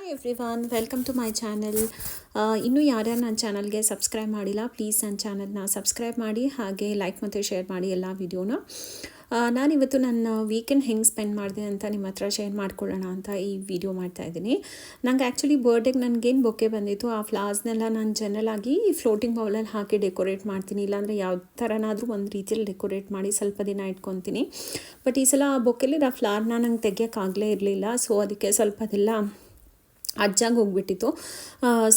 Hi everyone, welcome to my channel. ಇನ್ನೂ ಯಾರ್ಯಾರು ನನ್ನ ಚಾನಲ್ಗೆ ಸಬ್ಸ್ಕ್ರೈಬ್ ಮಾಡಿಲ್ಲ, ಪ್ಲೀಸ್ ನನ್ನ ಚಾನಲ್ನ ಸಬ್ಸ್ಕ್ರೈಬ್ ಮಾಡಿ, ಹಾಗೆ ಲೈಕ್ ಮತ್ತು ಶೇರ್ ಮಾಡಿ ಎಲ್ಲ ವಿಡಿಯೋನ. ನಾನಿವತ್ತು ನನ್ನ ವೀಕೆಂಡ್ ಹೆಂಗೆ ಸ್ಪೆಂಡ್ ಮಾಡಿದೆ ಅಂತ ನಿಮ್ಮ ಹತ್ರ ಶೇರ್ ಮಾಡ್ಕೊಳ್ಳೋಣ ಅಂತ ಈ ವಿಡಿಯೋ ಮಾಡ್ತಾಯಿದ್ದೀನಿ. ನಂಗೆ ಆ್ಯಕ್ಚುಲಿ ಬರ್ಡೇಗೆ ನನಗೇನು ಬೊಕ್ಕೆ ಬಂದಿತ್ತು, ಆ ಫ್ಲವರ್ಸ್ನೆಲ್ಲ ನಾನು ಜನರಲಾಗಿ ಫ್ಲೋಟಿಂಗ್ ಬೌಲಲ್ಲಿ ಹಾಕಿ ಡೆಕೋರೇಟ್ ಮಾಡ್ತೀನಿ, ಇಲ್ಲಾಂದರೆ ಯಾವ ಥರನಾದರೂ ಒಂದು ರೀತಿಯಲ್ಲಿ ಡೆಕೋರೇಟ್ ಮಾಡಿ ಸ್ವಲ್ಪ ದಿನ ಇಟ್ಕೊತೀನಿ. ಬಟ್ ಈ ಸಲ ಬೊಕ್ಕೆಲಿರೋ ಫ್ಲವರ್ನ ನಂಗೆ ತೆಗಿಯೋಕ್ಕಾಗಲೇ ಇರಲಿಲ್ಲ. ಸೊ ಅದಕ್ಕೆ ಸ್ವಲ್ಪ ಅದೆಲ್ಲ ಅಜ್ಜಾಗಿ ಹೋಗ್ಬಿಟ್ಟಿತ್ತು.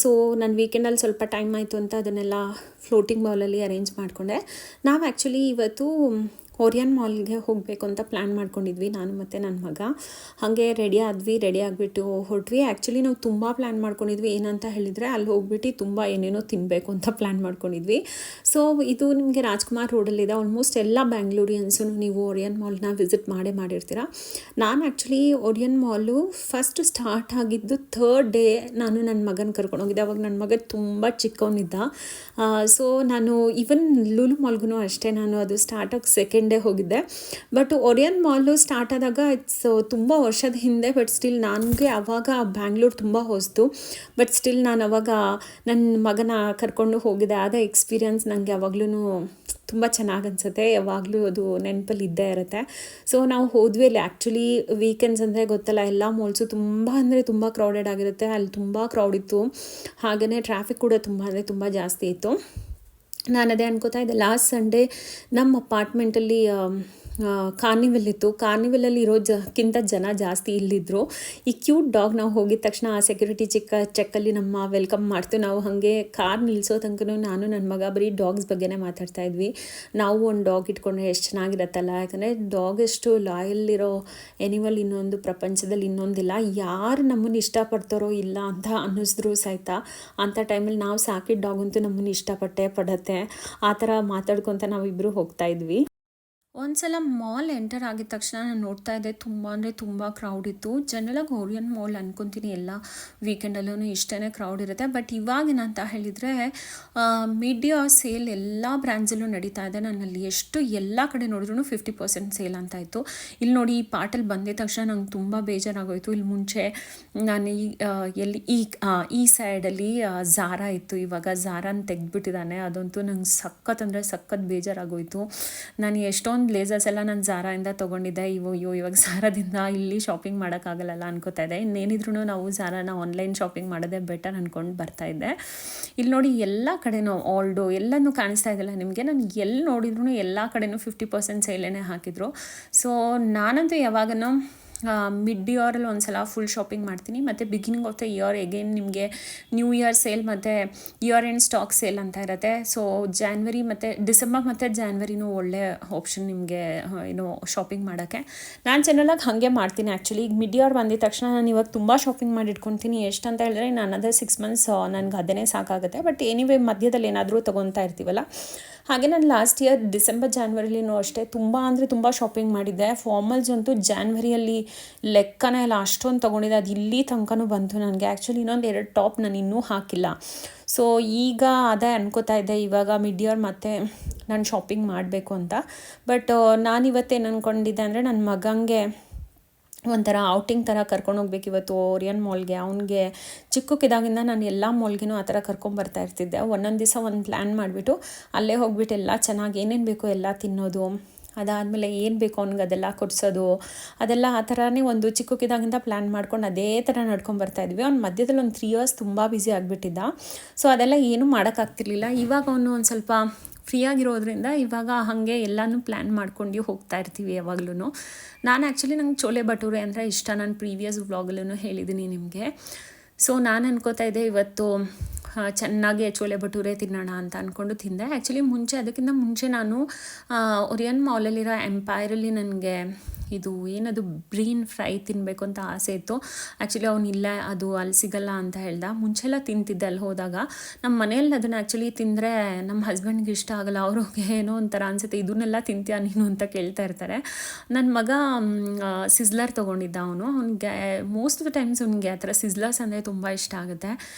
ಸೊ ನನ್ನ ವೀಕೆಂಡಲ್ಲಿ ಸ್ವಲ್ಪ ಟೈಮ್ ಆಯಿತು ಅಂತ ಅದನ್ನೆಲ್ಲ ಫ್ಲೋಟಿಂಗ್ ಬೌಲಲ್ಲಿ ಅರೇಂಜ್ ಮಾಡಿಕೊಂಡೆ. ನಾವು ಆ್ಯಕ್ಚುಲಿ ಇವತ್ತು ಓರಿಯನ್ ಮಾಲ್ಗೆ ಹೋಗಬೇಕು ಅಂತ ಪ್ಲ್ಯಾನ್ ಮಾಡ್ಕೊಂಡಿದ್ವಿ, ನಾನು ಮತ್ತು ನನ್ನ ಮಗ. ಹಾಗೆ ರೆಡಿ ಆಗಿಬಿಟ್ಟು ಹೊರಟ್ವಿ. ಆ್ಯಕ್ಚುಲಿ ನಾವು ತುಂಬ ಪ್ಲ್ಯಾನ್ ಮಾಡ್ಕೊಂಡಿದ್ವಿ. ಏನಂತ ಹೇಳಿದರೆ ಅಲ್ಲಿ ಹೋಗ್ಬಿಟ್ಟು ತುಂಬ ಏನೇನೋ ತಿನ್ನಬೇಕು ಅಂತ ಪ್ಲ್ಯಾನ್ ಮಾಡ್ಕೊಂಡಿದ್ವಿ. ಸೊ ಇದು ನಿಮಗೆ ರಾಜ್ಕುಮಾರ್ ರೋಡಲ್ಲಿದೆ. ಆಲ್ಮೋಸ್ಟ್ ಎಲ್ಲ ಬ್ಯಾಂಗ್ಳೂರಿಯನ್ಸು ನೀವು ಓರಿಯನ್ ಮಾಲ್ನ ವಿಸಿಟ್ ಮಾಡಿರ್ತೀರ. ನಾನು ಆ್ಯಕ್ಚುಲಿ ಓರಿಯನ್ ಮಾಲು ಫಸ್ಟ್ ಸ್ಟಾರ್ಟ್ ಆಗಿದ್ದು ಥರ್ಡ್ ಡೇ ನಾನು ನನ್ನ ಮಗನ ಕರ್ಕೊಂಡೋಗಿದ್ದೆ. ಅವಾಗ ನನ್ನ ಮಗ ತುಂಬ ಚಿಕ್ಕವನಿದ್ದ. ಸೊ ನಾನು ಈವನ್ ಲೂಲು ಮಾಲ್ಗೂ ಅಷ್ಟೇ, ನಾನು ಅದು ಸ್ಟಾರ್ಟ್ ಆಗಿ ಸೆಕೆಂಡ್ ಡೇ ಹೋಗಿದ್ದೆ. ಬಟ್ ಓರಿಯನ್ ಮಾಲು ಸ್ಟಾರ್ಟ್ ಆದಾಗ ಇಟ್ಸ್ ತುಂಬ ವರ್ಷದ ಹಿಂದೆ. ಬಟ್ ಸ್ಟಿಲ್ ನನಗೆ ಆವಾಗ ಬ್ಯಾಂಗ್ಳೂರು ತುಂಬ ಹೊಸ್ತು. ಬಟ್ ಸ್ಟಿಲ್ ನಾನು ಅವಾಗ ನನ್ನ ಮಗನ ಕರ್ಕೊಂಡು ಹೋಗಿದ್ದೆ. ಆದ ಎಕ್ಸ್ಪೀರಿಯನ್ಸ್ ನನಗೆ ಯಾವಾಗಲೂ ತುಂಬ ಚೆನ್ನಾಗಿ ಅನಿಸುತ್ತೆ, ಯಾವಾಗಲೂ ಅದು ನೆನಪಲ್ಲಿ ಇದ್ದೇ ಇರುತ್ತೆ. ಸೊ ನಾವು ಹೋದ್ವಿ. ಅಲ್ಲಿ ಆ್ಯಕ್ಚುಲಿ ವೀಕೆಂಡ್ಸ್ ಅಂದರೆ ಗೊತ್ತಲ್ಲ, ಎಲ್ಲ ಮಾಲ್ಸು ತುಂಬ ಕ್ರೌಡೆಡ್ ಆಗಿರುತ್ತೆ. ಅಲ್ಲಿ ತುಂಬ ಕ್ರೌಡ್ ಇತ್ತು. ಹಾಗೆಯೇ ಟ್ರಾಫಿಕ್ ಕೂಡ ತುಂಬ ಜಾಸ್ತಿ ಇತ್ತು. ನಾನು ಅದೇ ಅನ್ಕೋತಾ ಇದ್ದೆ, ಲಾಸ್ಟ್ ಸಂಡೇ ನಮ್ಮ ಅಪಾರ್ಟ್ಮೆಂಟಲ್ಲಿ ಕಾರ್ನಿವಲ್ ಇತ್ತು. ಕಾರ್ನಿವಲಲ್ಲಿ ಇರೋಕ್ಕಿಂತ ಜನ ಜಾಸ್ತಿ ಇಲ್ಲಿದ್ದರು. ಈ ಕ್ಯೂಟ್ ಡಾಗ್ ನಾವು ಹೋಗಿದ ತಕ್ಷಣ ಆ ಸೆಕ್ಯೂರಿಟಿ ಚೆಕ್ಕಲ್ಲಿ ನಮ್ಮ ವೆಲ್ಕಮ್ ಮಾಡ್ತೀವಿ. ನಾವು ಹಾಗೆ ಕಾರ್ ನಿಲ್ಲಿಸೋ ತನಕ ನಾನು ನನ್ನ ಮಗ ಬರೀ ಡಾಗ್ಸ್ ಬಗ್ಗೆನೇ ಮಾತಾಡ್ತಾ ಇದ್ವಿ. ನಾವು ಒಂದು ಡಾಗ್ ಇಟ್ಕೊಂಡ್ರೆ ಎಷ್ಟು ಚೆನ್ನಾಗಿರತ್ತಲ್ಲ, ಯಾಕಂದರೆ ಡಾಗ್ ಎಷ್ಟು ಲಾಯಲ್ ಇರೋ ಎನಿಮಲ್ ಇನ್ನೊಂದು ಪ್ರಪಂಚದಲ್ಲಿ ಇನ್ನೊಂದಿಲ್ಲ. ಯಾರು ನಮ್ಮನ್ನು ಇಷ್ಟಪಡ್ತಾರೋ ಇಲ್ಲ ಅಂತ ಅನ್ನಿಸಿದ್ರು ಸಹಿತ ಅಂಥ ಟೈಮಲ್ಲಿ ನಾವು ಸಾಕಿದ ಡಾಗ್ ಅಂತೂ ನಮ್ಮನ್ನು ಪಡುತ್ತೆ. ಆ ಥರ ಮಾತಾಡ್ಕೊತ ನಾವಿಬ್ಬರು ಹೋಗ್ತಾ ಇದ್ವಿ. ಒಂದ್ಸಲ ಮಾಲ್ ಎಂಟರ್ ಆಗಿದ ತಕ್ಷಣ ನಾನು ನೋಡ್ತಾ ಇದ್ದೆ, ತುಂಬ ಕ್ರೌಡ್ ಇತ್ತು. ಜನರಲಾಗಿ ಓರಿಯನ್ ಮಾಲ್ ಅನ್ಕೊತೀನಿ ಎಲ್ಲ ವೀಕೆಂಡಲ್ಲೂ ಇಷ್ಟೇ ಕ್ರೌಡ್ ಇರುತ್ತೆ. ಬಟ್ ಇವಾಗೇನಂತ ಹೇಳಿದರೆ ಮಿಡ್ ಇಯರ್ ಸೇಲ್ ಎಲ್ಲ ಬ್ರ್ಯಾಂಡ್ಸಲ್ಲೂ ನಡೀತಾ ಇದೆ. ನನ್ನಲ್ಲಿ ಎಲ್ಲ ಕಡೆ ನೋಡಿದ್ರು 50% ಸೇಲ್ ಅಂತ ಇತ್ತು. ಇಲ್ಲಿ ನೋಡಿ, ಈ ಪಾರ್ಟಲ್ಲಿ ಬಂದಿದ ತಕ್ಷಣ ನಂಗೆ ತುಂಬ ಬೇಜಾರಾಗೋಯಿತು. ಇಲ್ಲಿ ಮುಂಚೆ ನಾನು ಈ ಸೈಡಲ್ಲಿ ಝಾರಾ ಇತ್ತು, ಇವಾಗ ಝಾರಾನ ತೆಗೆದುಬಿಟ್ಟಿದ್ದಾನೆ. ಅದಂತೂ ನಂಗೆ ಸಖತ್ ಬೇಜಾರಾಗೋಯಿತು. ನಾನು ಎಷ್ಟೊಂದು ಲೇಸರ್ಸ್ ಎಲ್ಲ ನಾನು ಝಾರಾಯಿಂದ ತೊಗೊಂಡಿದ್ದೆ. ಇವಾಗ ಝಾರಾದಿಂದ ಇಲ್ಲಿ ಶಾಪಿಂಗ್ ಮಾಡೋಕ್ಕಾಗಲ್ಲ ಅನ್ಕೋತಾ ಇದ್ದೆ. ಇನ್ನೇನಿದ್ರು ನಾವು ಝಾರಾನ ಆನ್ಲೈನ್ ಶಾಪಿಂಗ್ ಮಾಡೋದೇ ಬೆಟರ್ ಅಂದ್ಕೊಂಡು ಬರ್ತಾಯಿದ್ದೆ. ಇಲ್ಲಿ ನೋಡಿ, ಎಲ್ಲ ಕಡೆನೂ ಆಲ್ಡೋ ಎಲ್ಲನೂ ಕಾಣಿಸ್ತಾ ಇದೆಯಲ್ಲ ನಿಮಗೆ. ನಾನು ಎಲ್ಲಿ ನೋಡಿದ್ರು ಎಲ್ಲ ಕಡೆನೂ 50% ಸೇಲೇನೆ ಹಾಕಿದ್ರು. ಸೊ ನಾನಂತೂ ಯಾವಾಗನೂ ಮಿಡ್ ಇಯರಲ್ಲಿ ಒಂದು ಸಲ ಫುಲ್ ಶಾಪಿಂಗ್ ಮಾಡ್ತೀನಿ. ಮತ್ತು beginning of the year again ನಿಮಗೆ ನ್ಯೂ ಇಯರ್ ಸೇಲ್ ಮತ್ತು ಇಯರ್ ಎಂಡ್ ಸ್ಟಾಕ್ ಸೇಲ್ ಅಂತ ಇರುತ್ತೆ. ಸೊ ಜಾನ್ವರಿ ಮತ್ತು ಡಿಸೆಂಬರ್ ಮತ್ತು ಜಾನ್ವರಿನೂ ಒಳ್ಳೆ ಆಪ್ಷನ್ ನಿಮಗೆ ಶಾಪಿಂಗ್ ಮಾಡೋಕ್ಕೆ. ನಾನು ಜನರಲಾಗಿ ಹಾಗೆ ಮಾಡ್ತೀನಿ. ಆ್ಯಕ್ಚುಲಿ ಈಗ ಮಿಡ್ ಇಯರ್ ಬಂದಿದ ತಕ್ಷಣ ನಾನು ಇವಾಗ ತುಂಬ ಶಾಪಿಂಗ್ ಮಾಡಿ ಇಟ್ಕೊತೀನಿ. ಎಷ್ಟು ಅಂತ ಹೇಳಿದ್ರೆ ನಾನು ಅದರ 6 ಮಂತ್ಸ್ ನನಗೆ ಅದನ್ನೇ ಸಾಕಾಗುತ್ತೆ. ಬಟ್ ಎನಿವೇ ಮಧ್ಯದಲ್ಲಿ ಏನಾದರೂ ತೊಗೊತಾ ಇರ್ತೀವಲ್ಲ. ಹಾಗೆ ನಾನು ಲಾಸ್ಟ್ ಇಯರ್ ಡಿಸೆಂಬರ್ ಜಾನ್ವರಿಲಿನೂ ಅಷ್ಟೇ ತುಂಬ ಶಾಪಿಂಗ್ ಮಾಡಿದ್ದೆ. ಫಾರ್ಮಲ್ಸ್ ಅಂತೂ ಜಾನ್ವರಿಯಲ್ಲಿ ಲೆಕ್ಕನೇ ಇಲ್ಲ, ಅಷ್ಟೊಂದು ತೊಗೊಂಡಿದ್ದೆ. ಅದು ಇಲ್ಲಿ ತನಕನೂ ಬಂತು ನನಗೆ. ಆ್ಯಕ್ಚುಲಿ ಇನ್ನೊಂದು 2 ಟಾಪ್ ನಾನು ಇನ್ನೂ ಹಾಕಿಲ್ಲ. ಸೊ ಈಗ ಅದೇ ಅನ್ಕೋತಾ ಇದ್ದೆ, ಇವಾಗ ಮಿಡ್ ಇಯರ್ ಮತ್ತೆ ನಾನು ಶಾಪಿಂಗ್ ಮಾಡಬೇಕು ಅಂತ. ಬಟ್ ನಾನಿವತ್ತೇನು ಅಂದ್ಕೊಂಡಿದ್ದೆ ಅಂದರೆ, ನನ್ನ ಮಗಂಗೆ ಒಂಥರ ಔಟಿಂಗ್ ಥರ ಕರ್ಕೊಂಡು ಹೋಗ್ಬೇಕು ಇವತ್ತು ಓರಿಯನ್ ಮಾಲ್ಗೆ. ಅವನಿಗೆ ಚಿಕ್ಕಕ್ಕಿದಾಗಿಂದ ನಾನು ಎಲ್ಲ ಮಾಲ್ಗೂ ಆ ಥರ ಕರ್ಕೊಂಬರ್ತಾ ಇರ್ತಿದ್ದೆ. ಒಂದೊಂದು ದಿವಸ ಒಂದು ಪ್ಲ್ಯಾನ್ ಮಾಡಿಬಿಟ್ಟು ಅಲ್ಲೇ ಹೋಗ್ಬಿಟ್ಟು ಎಲ್ಲ ಚೆನ್ನಾಗಿ ಏನೇನು ಬೇಕೋ ಎಲ್ಲ ತಿನ್ನೋದು, ಅದಾದಮೇಲೆ ಏನು ಬೇಕೋ ಅವ್ನಿಗೆ ಅದೆಲ್ಲ ಕೊಡಿಸೋದು, ಅದೆಲ್ಲ ಆ ಥರನೇ ಒಂದು ಚಿಕ್ಕಕ್ಕಿದಾಗಿಂದ ಪ್ಲ್ಯಾನ್ ಮಾಡ್ಕೊಂಡು ಅದೇ ಥರ ನಡ್ಕೊಂಬರ್ತಾಯಿದ್ವಿ. ಅವ್ನು ಮಧ್ಯದಲ್ಲಿ ಒಂದು 3 ಇಯರ್ಸ್ ತುಂಬ ಬ್ಯುಸಿ ಆಗಿಬಿಟ್ಟಿದ್ದ. ಸೊ ಅದೆಲ್ಲ ಏನೂ ಮಾಡೋಕ್ಕಾಗ್ತಿರ್ಲಿಲ್ಲ. ಇವಾಗ ಅವನು ಒಂದು ಸ್ವಲ್ಪ ಫ್ರೀ ಆಗಿರೋದ್ರಿಂದ ಇವಾಗ ಹಾಗೆ ಎಲ್ಲನೂ ಪ್ಲ್ಯಾನ್ ಮಾಡ್ಕೊಂಡು ಹೋಗ್ತಾ ಇರ್ತೀವಿ ಯಾವಾಗ್ಲೂ. ನಾನು ಆ್ಯಕ್ಚುಲಿ ನಂಗೆ ಚೋಲೆ ಭಟೂರೆ ಅಂದರೆ ಇಷ್ಟ. ನಾನು ಪ್ರೀವಿಯಸ್ ವ್ಲಾಗಲ್ಲೂ ಹೇಳಿದ್ದೀನಿ ನಿಮಗೆ. ಸೊ ನಾನು ಅನ್ಕೋತಾ ಇದ್ದೆ ಇವತ್ತು ಚೆನ್ನಾಗಿ ಚೋಲೆ ಭಟೂರೆ ತಿನ್ನೋಣ ಅಂತ ಅಂದ್ಕೊಂಡು ತಿಂದೆ. ಆ್ಯಕ್ಚುಲಿ ಅದಕ್ಕಿಂತ ಮುಂಚೆ ನಾನು ಓರಿಯನ್ ಮಾಲಲ್ಲಿರೋ ಎಂಪೈರಲ್ಲಿ ನನಗೆ ಇದು ಏನದು ಬ್ರೀನ್ ಫ್ರೈ ತಿನ್ನಬೇಕು ಅಂತ ಆಸೆ ಇತ್ತು. ಆ್ಯಕ್ಚುಲಿ ಅವನಿಲ್ಲ, ಅದು ಅಲ್ಲಿ ಸಿಗಲ್ಲ ಅಂತ ಹೇಳ್ದ. ಮುಂಚೆಲ್ಲ ತಿಂತಿದ್ದೆ ಅಲ್ಲಿ ಹೋದಾಗ. ನಮ್ಮ ಮನೆಯಲ್ಲಿ ಅದನ್ನು ಆ್ಯಕ್ಚುಲಿ ತಿಂದರೆ ನಮ್ಮ ಹಸ್ಬೆಂಡ್ಗೆ ಇಷ್ಟ ಆಗಲ್ಲ. ಅವ್ರಿಗೆ ಏನೋ ಒಂಥರ ಅನಿಸುತ್ತೆ, ಇದನ್ನೆಲ್ಲ ತಿಂತೀಯ ನೀನು ಅಂತ ಕೇಳ್ತಾ ಇರ್ತಾರೆ. ನನ್ನ ಮಗ ಸಿಸ್ಲರ್ ತೊಗೊಂಡಿದ್ದ. ಅವನಿಗೆ ಮೋಸ್ಟ್ ಆಫ್ ದ ಟೈಮ್ಸ್ ಅವನಿಗೆ ಆ ಥರ ಸಿಸ್ಲರ್ಸ್ ಅಂದರೆ ತುಂಬ ಇಷ್ಟ ಆಗುತ್ತೆ.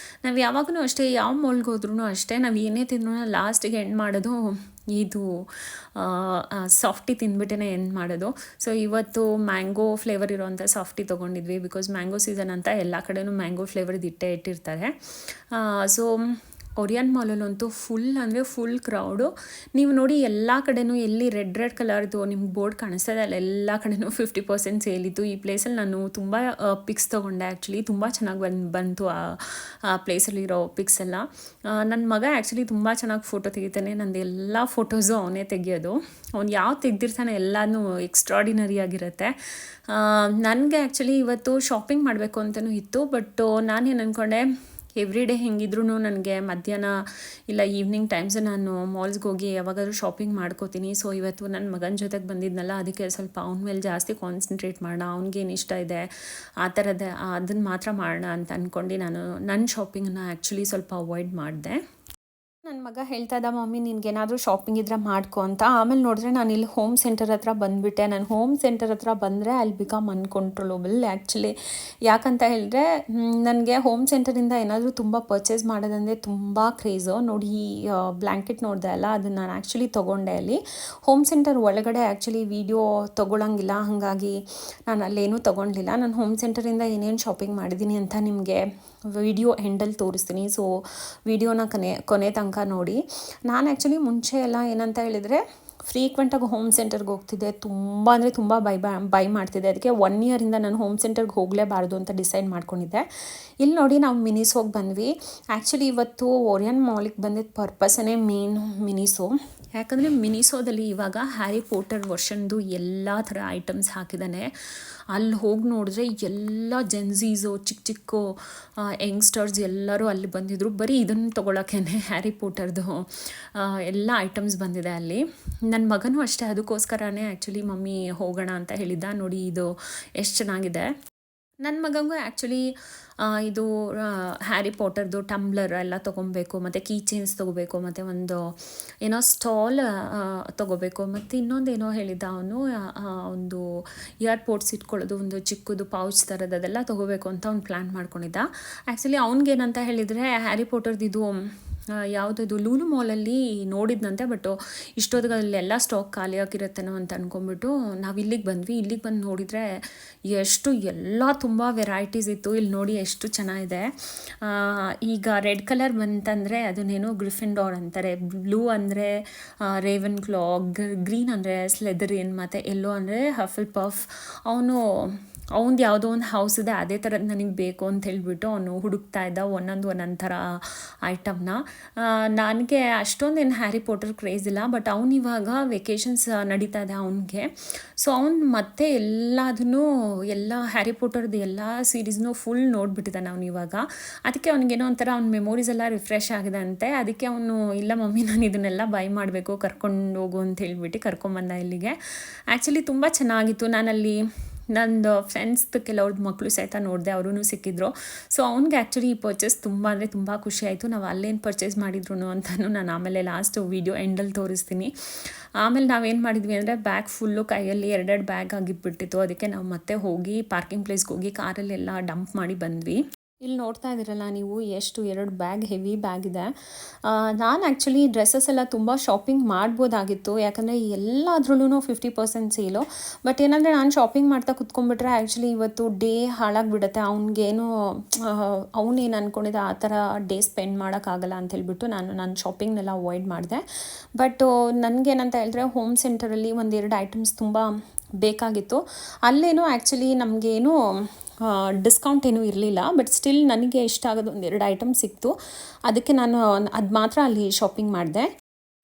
ನಾವು ಯಾವಾಗಲೂ ಅಷ್ಟೇ, ಯಾವ ಮಾಲ್ಗೆ ಹೋದ್ರೂ ಅಷ್ಟೇ, ನಾವು ಏನೇ ತಿಂದ್ರೂ ಲಾಸ್ಟಿಗೆ ಎಂಡ್ ಮಾಡೋದು ಇದು ಸಾಫ್ಟಿ ತಿಂದ್ಬಿಟ್ಟೇ ಎಂಡ್ ಮಾಡೋದು. ಸೊ ಇವತ್ತು ಮ್ಯಾಂಗೋ ಫ್ಲೇವರ್ ಇರೋವಂಥ ಸಾಫ್ಟಿ ತೊಗೊಂಡಿದ್ವಿ, ಬಿಕಾಸ್ ಮ್ಯಾಂಗೋ ಸೀಸನ್ ಅಂತ ಎಲ್ಲ ಕಡೆಯೂ ಮ್ಯಾಂಗೋ ಫ್ಲೇವರ್ದು ಇಟ್ಟಿರ್ತಾರೆ. ಸೊ ಒರಿಯನ್ ಮಾಲಲ್ಲಂತೂ ಫುಲ್ ಅಂದರೆ ಫುಲ್ ಕ್ರೌಡು. ನೀವು ನೋಡಿ ಎಲ್ಲ ಕಡೆಯೂ ಎಲ್ಲಿ ರೆಡ್ ಕಲರ್ದು ನಿಮ್ಗೆ ಬೋರ್ಡ್ ಕಾಣಿಸ್ತದೆ ಅಲ್ಲ, ಎಲ್ಲ ಕಡೆಯೂ 50% ಸೇಲಿತ್ತು. ಈ ಪ್ಲೇಸಲ್ಲಿ ನಾನು ತುಂಬ ಪಿಕ್ಸ್ ತೊಗೊಂಡೆ. ಆ್ಯಕ್ಚುಲಿ ತುಂಬ ಚೆನ್ನಾಗಿ ಬಂತು ಆ ಪ್ಲೇಸಲ್ಲಿರೋ ಪಿಕ್ಸ್ ಎಲ್ಲ. ನನ್ನ ಮಗ ಆ್ಯಕ್ಚುಲಿ ತುಂಬ ಚೆನ್ನಾಗಿ ಫೋಟೋ ತೆಗಿತಾನೆ. ನಂದು ಎಲ್ಲ ಫೋಟೋಸು ಅವನೇ ತೆಗಿಯೋದು. ಅವ್ನು ಯಾವ ತೆಗ್ದಿರ್ತಾನೆ ಎಲ್ಲನೂ ಎಕ್ಸ್ಟ್ರಾಡಿನರಿ ಆಗಿರುತ್ತೆ. ನನಗೆ ಆ್ಯಕ್ಚುಲಿ ಇವತ್ತು ಶಾಪಿಂಗ್ ಮಾಡಬೇಕು ಅಂತಲೂ ಇತ್ತು, ಬಟ್ ನಾನೇನು ಅಂದ್ಕೊಂಡೆ, ಎವ್ರಿ ಡೇ ಹೆಂಗಿದ್ರೂ ನನಗೆ ಮಧ್ಯಾಹ್ನ ಇಲ್ಲ ಈವ್ನಿಂಗ್ ಟೈಮ್ಸ್ ನಾನು ಮಾಲ್ಸ್ಗೆ ಹೋಗಿ ಯಾವಾಗಾದ್ರೂ ಶಾಪಿಂಗ್ ಮಾಡ್ಕೋತೀನಿ. ಸೊ ಇವತ್ತು ನನ್ನ ಮಗನ ಜೊತೆಗೆ ಬಂದಿದ್ನಲ್ಲ, ಅದಕ್ಕೆ ಸ್ವಲ್ಪ ಅವನ ಮೇಲೆ ಜಾಸ್ತಿ ಕಾನ್ಸಂಟ್ರೇಟ್ ಮಾಡೋಣ, ಅವ್ನಿಗೇನು ಇಷ್ಟ ಇದೆ ಆ ಥರದ್ದು ಅದನ್ನು ಮಾತ್ರ ಮಾಡೋಣ ಅಂತ ಅಂದ್ಕೊಂಡು ನಾನು ನನ್ನ ಶಾಪಿಂಗನ್ನ ಆ್ಯಕ್ಚುಲಿ ಸ್ವಲ್ಪ ಅವಾಯ್ಡ್ ಮಾಡಿದೆ. ನನ್ನ ಮಗ ಹೇಳ್ತಾ ಇದ್ದ, ಮಮ್ಮಿ ನಿನ್ಗೇನಾದರೂ ಶಾಪಿಂಗ್ ಇದ್ರೆ ಮಾಡ್ಕೊ ಅಂತ. ಆಮೇಲೆ ನೋಡಿದ್ರೆ ನಾನು ಇಲ್ಲಿ ಹೋಮ್ ಸೆಂಟರ್ ಹತ್ರ ಬಂದುಬಿಟ್ಟೆ. ನಾನು ಹೋಮ್ ಸೆಂಟರ್ ಹತ್ರ ಬಂದರೆ ಅಲ್ಲಿ ಬಿಕಮ್ ಅನ್ಕಂಟ್ರೋಲಬಲ್ ಆ್ಯಕ್ಚುಲಿ. ಯಾಕಂತ ಹೇಳಿದ್ರೆ ನನಗೆ ಹೋಮ್ ಸೆಂಟರಿಂದ ಏನಾದರೂ ತುಂಬ ಪರ್ಚೇಸ್ ಮಾಡೋದಂದರೆ ತುಂಬ ಕ್ರೇಜು. ನೋಡಿ ಈ ಬ್ಲ್ಯಾಂಕೆಟ್ ನೋಡಿದೆ ಅಲ್ಲ, ಅದನ್ನು ನಾನು ಆ್ಯಕ್ಚುಲಿ ತೊಗೊಂಡೆ ಅಲ್ಲಿ. ಹೋಮ್ ಸೆಂಟರ್ ಒಳಗಡೆ ಆ್ಯಕ್ಚುಲಿ ವೀಡಿಯೋ ತೊಗೊಳಂಗಿಲ್ಲ, ಹಾಗಾಗಿ ನಾನು ಅಲ್ಲೇನೂ ತೊಗೊಳ್ಲಿಲ್ಲ. ನಾನು ಹೋಮ್ ಸೆಂಟರಿಂದ ಏನೇನು ಶಾಪಿಂಗ್ ಮಾಡಿದ್ದೀನಿ ಅಂತ ನಿಮಗೆ ವಿಡಿಯೋ ಎಂಡಲ್ಲಿ ತೋರಿಸ್ತೀನಿ. ಸೊ ವಿಡಿಯೋನ ಕೊನೆ ತನಕ ನೋಡಿ. ನಾನು ಆ್ಯಕ್ಚುಲಿ ಮುಂಚೆ ಎಲ್ಲ ಏನಂತ ಹೇಳಿದರೆ ಫ್ರೀಕ್ವೆಂಟಾಗಿ ಹೋಮ್ ಸೆಂಟರ್ಗೆ ಹೋಗ್ತಿದ್ದೆ, ತುಂಬ ಅಂದರೆ ತುಂಬ ಬೈ ಮಾಡ್ತಿದ್ದೆ. ಅದಕ್ಕೆ 1 ಇಯರಿಂದ ನಾನು ಹೋಮ್ ಸೆಂಟರ್ಗೆ ಹೋಗಲೇಬಾರ್ದು ಅಂತ ಡಿಸೈಡ್ ಮಾಡ್ಕೊಂಡಿದ್ದೆ. ಇಲ್ಲಿ ನೋಡಿ ನಾವು ಮಿನಿಸೋಗೆ ಬಂದ್ವಿ. ಆ್ಯಕ್ಚುಲಿ ಇವತ್ತು ಓರಿಯನ್ ಮಾಲಿಗೆ ಬಂದಿದ್ದ ಪರ್ಪಸೇ ಮೇನ್ ಮಿನಿಸೋ. ಯಾಕಂದರೆ ಮಿನಿಸೋದಲ್ಲಿ ಇವಾಗ ಹ್ಯಾರಿ ಪೋಟರ್ ವರ್ಷನ್ದು ಎಲ್ಲ ಥರ ಐಟಮ್ಸ್ ಹಾಕಿದ್ದಾನೆ. ಅಲ್ಲಿ ಹೋಗಿ ನೋಡಿದ್ರೆ ಎಲ್ಲ ಜೆನ್ಝೀಸು ಚಿಕ್ಕ ಯಂಗ್ಸ್ಟರ್ಸ್ ಎಲ್ಲರೂ ಅಲ್ಲಿ ಬಂದಿದ್ದರು. ಬರೀ ಇದನ್ನು ತೊಗೊಳಕ್ಕೇ ಹ್ಯಾರಿ ಪೋಟರ್ದು ಎಲ್ಲ ಐಟಮ್ಸ್ ಬಂದಿದೆ ಅಲ್ಲಿ. ನನ್ನ ಮಗನೂ ಅಷ್ಟೇ, ಅದಕ್ಕೋಸ್ಕರನೇ ಆ್ಯಕ್ಚುಲಿ ಮಮ್ಮಿ ಹೋಗೋಣ ಅಂತ ಹೇಳಿದ್ದ. ನೋಡಿ ಇದು ಎಷ್ಟು ಚೆನ್ನಾಗಿದೆ. ನನ್ನ ಮಗಂಗೂ ಆ್ಯಕ್ಚುಲಿ ಇದು ಹ್ಯಾರಿ ಪಾಟರ್ದು ಟಂಬ್ಲರ್ ಎಲ್ಲ ತೊಗೊಬೇಕು, ಮತ್ತು ಕೀ ಚೈನ್ಸ್ ತೊಗೋಬೇಕು, ಮತ್ತು ಒಂದು ಏನೋ ಸ್ಟಾಲ್ ತೊಗೋಬೇಕು, ಮತ್ತು ಇನ್ನೊಂದೇನೋ ಹೇಳಿದ್ದ ಅವನು, ಒಂದು ಇಯರ್ಪೋರ್ಟ್ಸ್ ಇಟ್ಕೊಳ್ಳೋದು ಒಂದು ಚಿಕ್ಕದು ಪೌಚ್ ಥರದ್ದು ಅದೆಲ್ಲ ತೊಗೋಬೇಕು ಅಂತ ಅವ್ನು ಪ್ಲ್ಯಾನ್ ಮಾಡ್ಕೊಂಡಿದ್ದ. ಆ್ಯಕ್ಚುಲಿ ಅವ್ನಿಗೇನಂತ ಹೇಳಿದರೆ ಹ್ಯಾರಿ ಪಾಟರ್ದು ಇದು ಯಾವುದದು ಲೂಲು ಮಾಲಲ್ಲಿ ನೋಡಿದ್ನಂತೆ, ಬಟ್ ಇಷ್ಟೊತ್ತಿಗೆ ಅಲ್ಲೆಲ್ಲ ಸ್ಟಾಕ್ ಖಾಲಿ ಆಗಿರುತ್ತೇನೋ ಅಂತ ಅಂದ್ಕೊಂಬಿಟ್ಟು ನಾವು ಇಲ್ಲಿಗೆ ಬಂದ್ವಿ. ಇಲ್ಲಿಗೆ ಬಂದು ನೋಡಿದರೆ ಎಲ್ಲ ತುಂಬ ವೆರೈಟೀಸ್ ಇತ್ತು. ಇಲ್ಲಿ ನೋಡಿ ಎಷ್ಟು ಚೆನ್ನಾಗಿದೆ. ಈಗ ರೆಡ್ ಕಲರ್ ಬಂತಂದರೆ ಅದನ್ನೇನೋ ಗ್ರಿಫಿಂಡಾರ್ ಅಂತಾರೆ, ಬ್ಲೂ ಅಂದರೆ ರೇವನ್ ಕ್ಲಾ, ಗ್ರೀನ್ ಅಂದರೆ ಸ್ಲೆದರಿನ್, ಮತ್ತು ಯೆಲ್ಲೋ ಅಂದರೆ ಹಫಲ್ ಪಫ್. ಅವನದು ಯಾವುದೋ ಒಂದು ಹೌಸ್ ಇದೆ, ಅದೇ ಥರದ್ದು ನನಗೆ ಬೇಕು ಅಂತ ಹೇಳಿಬಿಟ್ಟು ಅವನು ಹುಡುಕ್ತಾ ಇದ್ದ ಒಂದೊಂದು ಥರ ಐಟಮ್ನ. ನನಗೆ ಅಷ್ಟೊಂದೇನು ಹ್ಯಾರಿ ಪಾಟರ್ ಕ್ರೇಜ್ ಇಲ್ಲ, ಬಟ್ ಅವ್ನು ಇವಾಗ ವೆಕೇಷನ್ಸ್ ನಡೀತಾ ಇದೆ ಅವನಿಗೆ. ಸೊ ಅವ್ನು ಮತ್ತೆ ಎಲ್ಲ ಹ್ಯಾರಿ ಪಾಟರ್ದು ಎಲ್ಲ ಸೀರೀಸ್ನೂ ಫುಲ್ ನೋಡಿಬಿಟ್ಟಿದ್ದಾನೆ ಅವನು ಇವಾಗ. ಅದಕ್ಕೆ ಅವ್ನಿಗೇನೋ ಒಂಥರ ಅವ್ನ ಮೆಮೊರೀಸ್ ಎಲ್ಲ ರಿಫ್ರೆಶ್ ಆಗಿದೆ ಅಂತೆ. ಅದಕ್ಕೆ ಅವನು ಇಲ್ಲ ಮಮ್ಮಿ ನಾನು ಇದನ್ನೆಲ್ಲ ಬೈ ಮಾಡಬೇಕು, ಕರ್ಕೊಂಡು ಹೋಗು ಅಂತ ಹೇಳಿಬಿಟ್ಟು ಕರ್ಕೊಂಬಂದ ಇಲ್ಲಿಗೆ. ಆ್ಯಕ್ಚುಲಿ ತುಂಬ ಚೆನ್ನಾಗಿತ್ತು. ನಾನಲ್ಲಿ ನಂದು ಫ್ರೆಂಡ್ಸ್ದು ಕೆಲವ್ರದ್ದು ಮಕ್ಕಳು ಸಹಿತ ನೋಡಿದೆ, ಅವರೂ ಸಿಕ್ಕಿದ್ರು. ಸೊ ಅವ್ನಿಗೆ ಆ್ಯಕ್ಚುಲಿ ಈ ಪರ್ಚೇಸ್ ತುಂಬ ಅಂದರೆ ತುಂಬ ಖುಷಿ ಆಯಿತು. ನಾವು ಅಲ್ಲೇನು ಪರ್ಚೇಸ್ ಮಾಡಿದ್ರು ಅಂತಲೂ ನಾನು ಆಮೇಲೆ ಲಾಸ್ಟ್ ವೀಡಿಯೋ ಎಂಡಲ್ಲಿ ತೋರಿಸ್ತೀನಿ. ಆಮೇಲೆ ನಾವೇನು ಮಾಡಿದ್ವಿ ಅಂದರೆ ಬ್ಯಾಗ್ ಫುಲ್ಲು ಕೈಯಲ್ಲಿ 2 ಬ್ಯಾಗ್ ಆಗಿಬಿಟ್ಟಿತ್ತು. ಅದಕ್ಕೆ ನಾವು ಮತ್ತೆ ಹೋಗಿ ಪಾರ್ಕಿಂಗ್ ಪ್ಲೇಸ್ಗೆ ಹೋಗಿ ಕಾರಲ್ಲೆಲ್ಲ ಡಂಪ್ ಮಾಡಿ ಬಂದ್ವಿ. ಇಲ್ಲಿ ನೋಡ್ತಾ ಇದ್ದೀರಲ್ಲ ನೀವು, ಎಷ್ಟು 2 ಬ್ಯಾಗ್ ಹೆವಿ ಬ್ಯಾಗ್ ಇದೆ. ನಾನು ಆ್ಯಕ್ಚುಲಿ ಡ್ರೆಸ್ಸಸ್ ಎಲ್ಲ ತುಂಬ ಶಾಪಿಂಗ್ ಮಾಡ್ಬೋದಾಗಿತ್ತು, ಯಾಕಂದರೆ ಎಲ್ಲದ್ರಲ್ಲೂ 50% ಸೇಲು. ಬಟ್ ಏನಂದರೆ ನಾನು ಶಾಪಿಂಗ್ ಮಾಡ್ತಾ ಕುತ್ಕೊಂಡ್ಬಿಟ್ರೆ ಆ್ಯಕ್ಚುಲಿ ಇವತ್ತು ಡೇ ಹಾಳಾಗಿಬಿಡುತ್ತೆ. ಅವನೇನು ಅಂದ್ಕೊಂಡಿದ್ದೆ ಆ ಥರ ಡೇ ಸ್ಪೆಂಡ್ ಮಾಡೋಕ್ಕಾಗಲ್ಲ ಅಂತ ಹೇಳ್ಬಿಟ್ಟು ನಾನು ಶಾಪಿಂಗ್ನೆಲ್ಲ ಅವಾಯ್ಡ್ ಮಾಡಿದೆ. ಬಟ್ ನನಗೇನಂತ ಹೇಳಿದ್ರೆ ಹೋಮ್ ಸೆಂಟರಲ್ಲಿ 1-2 ಐಟಮ್ಸ್ ತುಂಬ ಬೇಕಾಗಿತ್ತು. ಅಲ್ಲೇನೋ ಆ್ಯಕ್ಚುಲಿ ನಮಗೇನು ಡಿಸ್ಕೌಂಟ್ ಏನೂ ಇರಲಿಲ್ಲ, ಬಟ್ ಸ್ಟಿಲ್ ನನಗೆ ಇಷ್ಟ ಆಗೋದು 1-2 ಐಟಮ್ ಸಿಕ್ತು. ಅದಕ್ಕೆ ನಾನು ಅದು ಮಾತ್ರ ಅಲ್ಲಿ ಶಾಪಿಂಗ್ ಮಾಡಿದೆ.